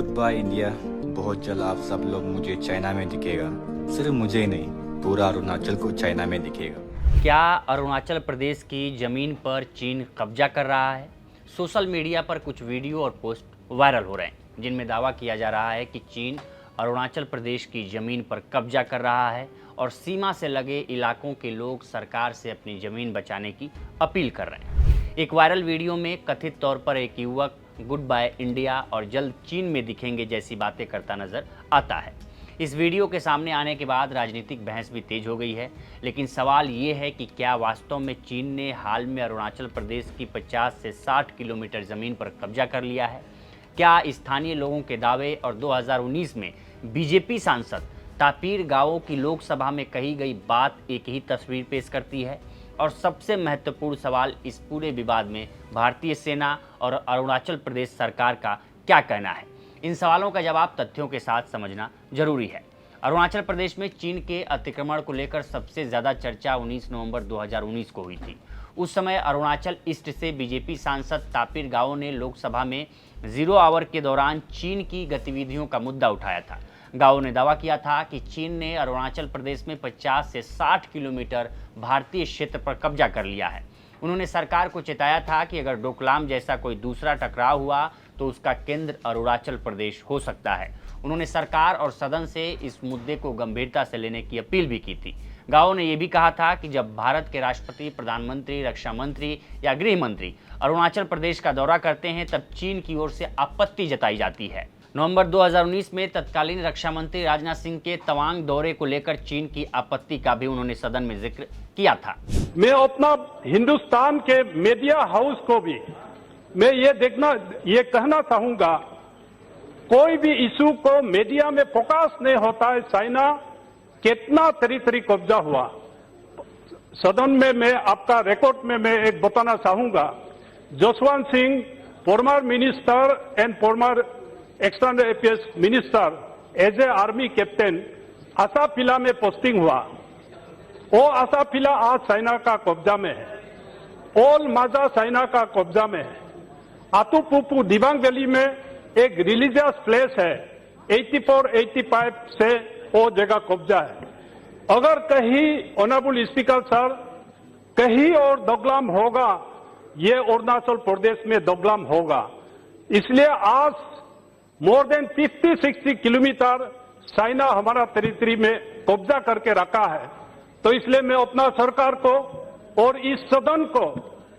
Good by India. बहुत जल्द आप सब लोग मुझे चाइना में दिखेगा। सिर्फ मुझे ही नहीं, पूरा अरुणाचल को चाइना में दिखेगा। क्या अरुणाचल प्रदेश की ज़मीन पर चीन कब्जा कर रहा है? सोशल मीडिया पर कुछ वीडियो और पोस्ट वायरल हो रहे हैं जिनमें दावा किया जा रहा है कि चीन अरुणाचल प्रदेश की ज़मीन पर कब्जा कर रहा है और सीमा से लगे इलाकों के लोग सरकार से अपनी ज़मीन बचाने की अपील कर रहे हैं। एक वायरल वीडियो में कथित तौर पर एक युवक गुड बाय इंडिया और जल्द चीन में दिखेंगे जैसी बातें करता नजर आता है। इस वीडियो के सामने आने के बाद राजनीतिक बहस भी तेज हो गई है, लेकिन सवाल ये है कि क्या वास्तव में चीन ने हाल में अरुणाचल प्रदेश की 50 से 60 किलोमीटर ज़मीन पर कब्जा कर लिया है? क्या स्थानीय लोगों के दावे और 2019 में बीजेपी सांसद तापिर गाओ की लोकसभा में कही गई बात एक ही तस्वीर पेश करती है? और सबसे महत्वपूर्ण सवाल इस पूरे विवाद में भारतीय सेना और अरुणाचल प्रदेश सरकार का क्या कहना है? इन सवालों का जवाब तथ्यों के साथ समझना जरूरी है। अरुणाचल प्रदेश में चीन के अतिक्रमण को लेकर सबसे ज़्यादा चर्चा 19 नवंबर 2019 को हुई थी। उस समय अरुणाचल ईस्ट से बीजेपी सांसद तापिर गाओ ने लोकसभा में 0 आवर के दौरान चीन की गतिविधियों का मुद्दा उठाया था। गाओ ने दावा किया था कि चीन ने अरुणाचल प्रदेश में 50 से 60 किलोमीटर भारतीय क्षेत्र पर कब्जा कर लिया है। उन्होंने सरकार को चेताया था कि अगर डोकलाम जैसा कोई दूसरा टकराव हुआ तो उसका केंद्र अरुणाचल प्रदेश हो सकता है। उन्होंने सरकार और सदन से इस मुद्दे को गंभीरता से लेने की अपील भी की थी। गाओ ने यह भी कहा था कि जब भारत के राष्ट्रपति, प्रधानमंत्री, रक्षा मंत्री या गृह मंत्री अरुणाचल प्रदेश का दौरा करते हैं तब चीन की ओर से आपत्ति जताई जाती है। नवंबर 2019 में तत्कालीन रक्षा मंत्री राजनाथ सिंह के तवांग दौरे को लेकर चीन की आपत्ति का भी उन्होंने सदन में जिक्र किया था। मैं अपना हिंदुस्तान के मीडिया हाउस को भी मैं ये कहना चाहूंगा, कोई भी इशू को मीडिया में फोकस नहीं होता है। चाइना कितना टेरिटरी कब्जा हुआ, सदन में मैं आपका रिकॉर्ड में मैं एक बताना चाहूंगा। Jaswant Singh, former minister and former external affairs minister, as a army captain आसाफिला में पोस्टिंग हुआ। वो आसाफिला आज चाइना का कब्जा में है। ओल माजा चाइना का कब्जा में है। आतुपुपु दिबांग वैली में एक रिलीजियस प्लेस है, 84-85 से वो जगह कब्जा है। अगर कहीं ऑनरेबल स्पीकर सर, कहीं और दोगलाम होगा, ये अरुणाचल प्रदेश में दोगलाम होगा। इसलिए आज मोर देन 50-60 किलोमीटर चाइना हमारा टेरिटरी में कब्जा करके रखा है। तो इसलिए मैं अपना सरकार को और इस सदन को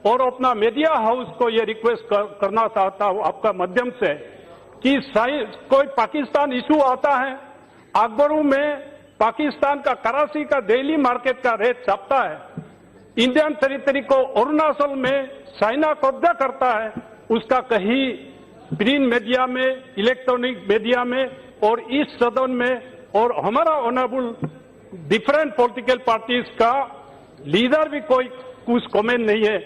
और अपना मीडिया हाउस को ये रिक्वेस्ट करना चाहता हूं आपका माध्यम से कि कोई पाकिस्तान इशू आता है, अखबारों में पाकिस्तान का कराची का डेली मार्केट का रेट छपता है, इंडियन टेरिटरी को अरुणाचल में चाइना कब्जा करता है, उसका कहीं प्रिंट मीडिया में, इलेक्ट्रॉनिक मीडिया में और इस सदन में और हमारा ऑनरेबल डिफरेंट पॉलिटिकल पार्टीज का लीडर भी कोई कुछ कमेंट नहीं है।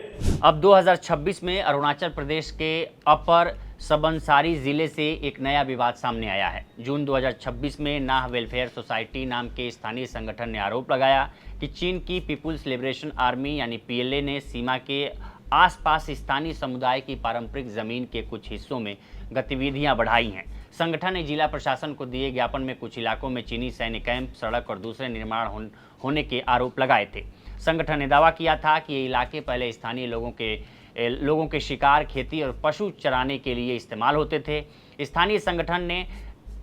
अब 2026 में अरुणाचल प्रदेश के अपर सबनसारी जिले से एक नया विवाद सामने आया है। जून 2026 में नाह वेलफेयर सोसाइटी नाम के स्थानीय संगठन ने आरोप लगाया कि चीन की पीपुल्स लिबरेशन आर्मी यानी पीएलए ने सीमा के आसपास स्थानीय समुदाय की पारंपरिक जमीन के कुछ हिस्सों में गतिविधियां बढ़ाई हैं। संगठन ने जिला प्रशासन को दिए ज्ञापन में कुछ इलाकों में चीनी सैन्य कैंप, सड़क और दूसरे निर्माण होने के आरोप लगाए थे। संगठन ने दावा किया था कि ये इलाके पहले स्थानीय लोगों के शिकार, खेती और पशु चराने के लिए इस्तेमाल होते थे। स्थानीय संगठन ने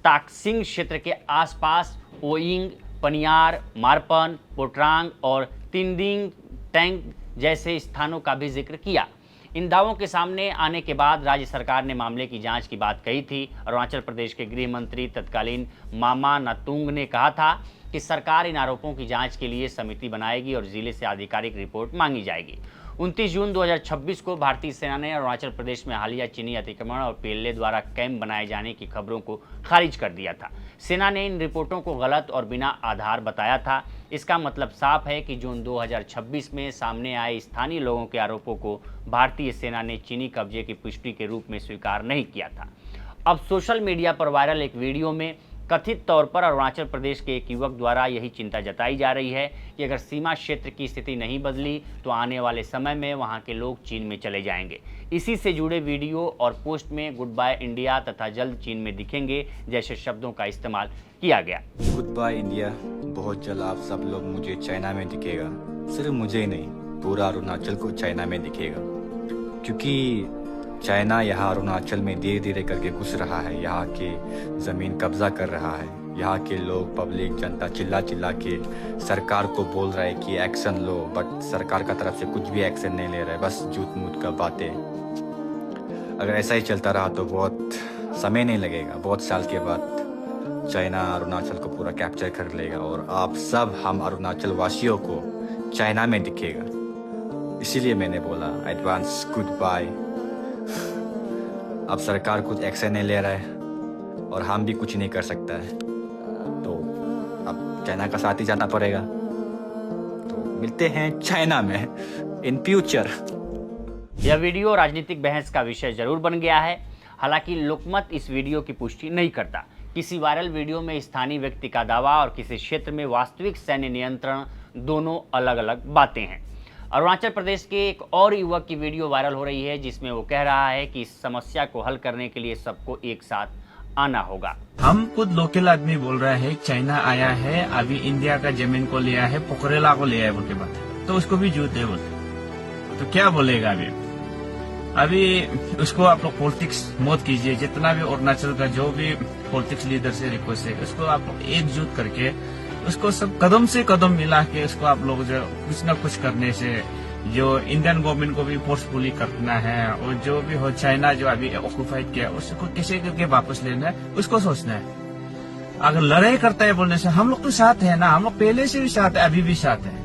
ताकसिंग क्षेत्र के आसपास ओइंग, पनियार, मारपन, पोट्रांग और तिंदिंग टैंक जैसे स्थानों का भी जिक्र किया। इन दावों के सामने आने के बाद राज्य सरकार ने मामले की जांच की बात कही थी। अरुणाचल प्रदेश के गृह मंत्री तत्कालीन मामा नातुंग ने कहा था कि सरकार इन आरोपों की जांच के लिए समिति बनाएगी और जिले से आधिकारिक रिपोर्ट मांगी जाएगी। 29 जून 2026 को भारतीय सेना ने अरुणाचल प्रदेश में हालिया चीनी अतिक्रमण और पीएलए द्वारा कैंप बनाए जाने की खबरों को खारिज कर दिया था। सेना ने इन रिपोर्टों को गलत और बिना आधार बताया था। इसका मतलब साफ है कि जून 2026 में सामने आए स्थानीय लोगों के आरोपों को भारतीय सेना ने चीनी कब्जे की पुष्टि के रूप में स्वीकार नहीं किया था। अब सोशल मीडिया पर वायरल एक वीडियो में कथित तौर पर अरुणाचल प्रदेश के एक युवक द्वारा यही चिंता जताई जा रही है कि अगर सीमा क्षेत्र की स्थिति नहीं बदली तो आने वाले समय में वहां के लोग चीन में चले जाएंगे। इसी से जुड़े वीडियो और पोस्ट में गुड बाय इंडिया तथा जल्द चीन में दिखेंगे जैसे शब्दों का इस्तेमाल किया गया। गुड बाय इंडिया, बहुत जल्द आप सब लोग मुझे चाइना में दिखेगा। सिर्फ मुझे ही नहीं, पूरा अरुणाचल को चाइना में दिखेगा, क्योंकि चाइना यहाँ अरुणाचल में धीरे धीरे करके घुस रहा है। यहाँ के ज़मीन कब्जा कर रहा है। यहाँ के लोग, पब्लिक, जनता चिल्ला चिल्ला के सरकार को बोल रहा है कि एक्शन लो, बट सरकार का तरफ से कुछ भी एक्शन नहीं ले रहा है, बस झूठ मूठ का बातें। अगर ऐसा ही चलता रहा तो बहुत समय नहीं लगेगा, बहुत साल के बाद चाइना अरुणाचल को पूरा कैप्चर कर लेगा और आप सब, हम अरुणाचल वासियों को चाइना में दिखेगा। इसीलिए मैंने बोला एडवांस गुड बाय। अब सरकार कुछ एक्शन नहीं ले रहा है और हम भी कुछ नहीं कर सकता है, तो अब चाइना का साथ ही जाना पड़ेगा। तो मिलते हैं चाइना में इन फ्यूचर। यह वीडियो राजनीतिक बहस का विषय जरूर बन गया है। हालांकि लोकमत इस वीडियो की पुष्टि नहीं करता। किसी वायरल वीडियो में स्थानीय व्यक्ति का दावा और किसी क्षेत्र में वास्तविक सैन्य नियंत्रण दोनों अलग अलग बातें हैं। अरुणाचल प्रदेश के एक और युवक की वीडियो वायरल हो रही है जिसमें वो कह रहा है कि इस समस्या को हल करने के लिए सबको एक साथ आना होगा। हम खुद लोकल आदमी बोल रहा है चाइना आया है, अभी इंडिया का जमीन को लिया है, पोखरेला को लिया है बोल के बात है, तो उसको भी झूठ है बोलते, तो क्या बोलेगा अभी उसको आप लोग पॉलिटिक्स मत कीजिए। जितना भी अरुणाचल का जो भी पॉलिटिक्स लीडर से रिक्वेस्ट है, उसको आप लोग एकजुट करके उसको सब कदम से कदम मिला के उसको आप लोग जो कुछ न कुछ करने से जो इंडियन गवर्नमेंट को भी फोर्सफुली करना है और जो भी हो चाइना जो अभी ऑक्युपाइड किया उसको कैसे करके वापस लेना है उसको सोचना है। अगर लड़ाई करता है बोलने से हम लोग तो साथ है ना, हम लोग पहले से भी साथ है, अभी भी साथ है,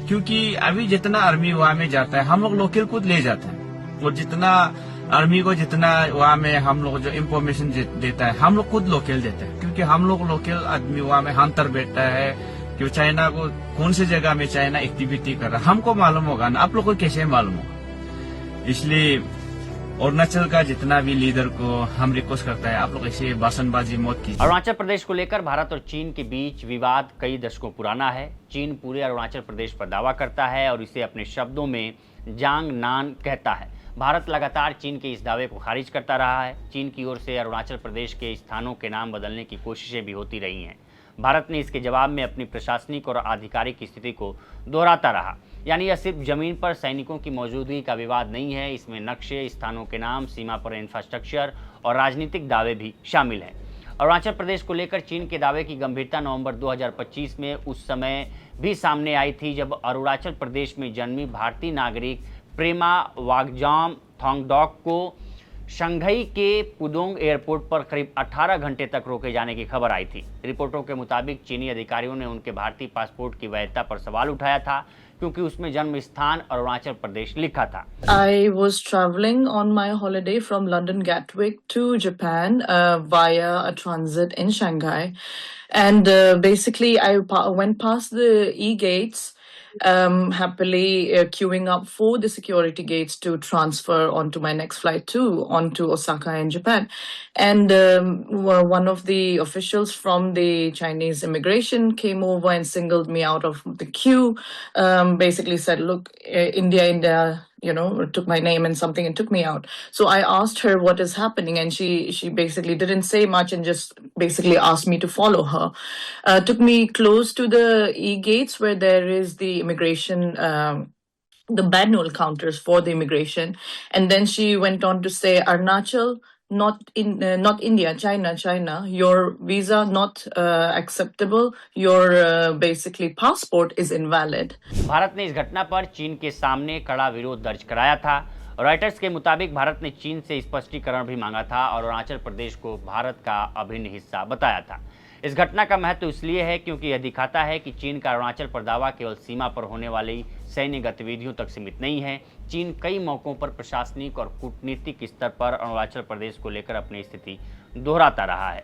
क्योंकि अभी जितना आर्मी वहां में जाता है हम लोग लोकल खुद ले जाते हैं और जितना आर्मी को जितना वहाँ में हम लोग जो इन्फॉर्मेशन देता है हम लोग खुद लोकल देते हैं, क्योंकि हम लोग लोकल आदमी वहाँ में हंटर बैठता है कि चाइना को कौन सी जगह में चाइना एक्टिविटी कर रहा है हमको मालूम होगा ना, आप लोग को कैसे मालूम होगा। इसलिए अरुणाचल का जितना भी लीडर को हम रिक्वेस्ट करता है आप लोग ऐसे भाषणबाजी मत कीजिए। अरुणाचल प्रदेश को लेकर भारत और चीन के बीच विवाद कई दशकों पुराना है। चीन पूरे अरुणाचल प्रदेश पर दावा करता है और इसे अपने शब्दों में जांग नान कहता है। भारत लगातार चीन के इस दावे को खारिज करता रहा है। चीन की ओर से अरुणाचल प्रदेश के स्थानों के नाम बदलने की कोशिशें भी होती रही हैं। भारत ने इसके जवाब में अपनी प्रशासनिक और आधिकारिक स्थिति को दोहराता रहा। यानी यह सिर्फ जमीन पर सैनिकों की मौजूदगी का विवाद नहीं है, इसमें नक्शे, स्थानों के नाम, सीमा पर इंफ्रास्ट्रक्चर और राजनीतिक दावे भी शामिल हैं। अरुणाचल प्रदेश को लेकर चीन के दावे की गंभीरता नवंबर 2025 में उस समय भी सामने आई थी जब अरुणाचल प्रदेश में जन्मी भारतीय नागरिक प्रेमा वाग्जाम थोंगडॉक को शंघाई के पुडोंग एयरपोर्ट पर करीब 18 घंटे तक रोके जाने की खबर आई थी। रिपोर्टों के मुताबिक चीनी अधिकारियों ने उनके भारतीय पासपोर्ट की वैधता पर सवाल उठाया था क्योंकि उसमें जन्म स्थान अरुणाचल प्रदेश लिखा था। I was traveling on my holiday from London Gatwick to Japan via a transit in Shanghai, and basically I went past the e-gates, happily queuing up for the security gates to transfer onto my next flight onto Osaka in Japan. And one of the officials from the Chinese immigration came over and singled me out of the queue, basically said, look, India, took my name and something and took me out. So I asked her what is happening, and she basically didn't say much and just basically asked me to follow her. Took me close to the e-gates where there is the immigration, the manual counters for the immigration. And then she went on to say, Arunachal, not India, China, your visa not acceptable, your basically passport is invalid. Bharat ने इस घटना पर चीन के सामने कड़ा विरोध दर्ज कराया था। रॉयटर्स के मुताबिक भारत ने चीन से स्पष्टीकरण भी मांगा था और अरुणाचल प्रदेश को भारत का अभिन्न हिस्सा बताया था। इस घटना का महत्व इसलिए है क्योंकि यह दिखाता है कि चीन का अरुणाचल पर दावा केवल सीमा पर होने वाली सैन्य गतिविधियों तक सीमित नहीं है। चीन कई मौकों पर प्रशासनिक और कूटनीतिक स्तर पर अरुणाचल प्रदेश को लेकर अपनी स्थिति दोहराता रहा है।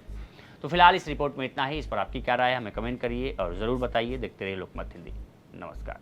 तो फिलहाल इस रिपोर्ट में इतना ही। इस पर आपकी क्या राय है हमें कमेंट करिए और ज़रूर बताइए। देखते रहिए लोकमत हिंदी। नमस्कार।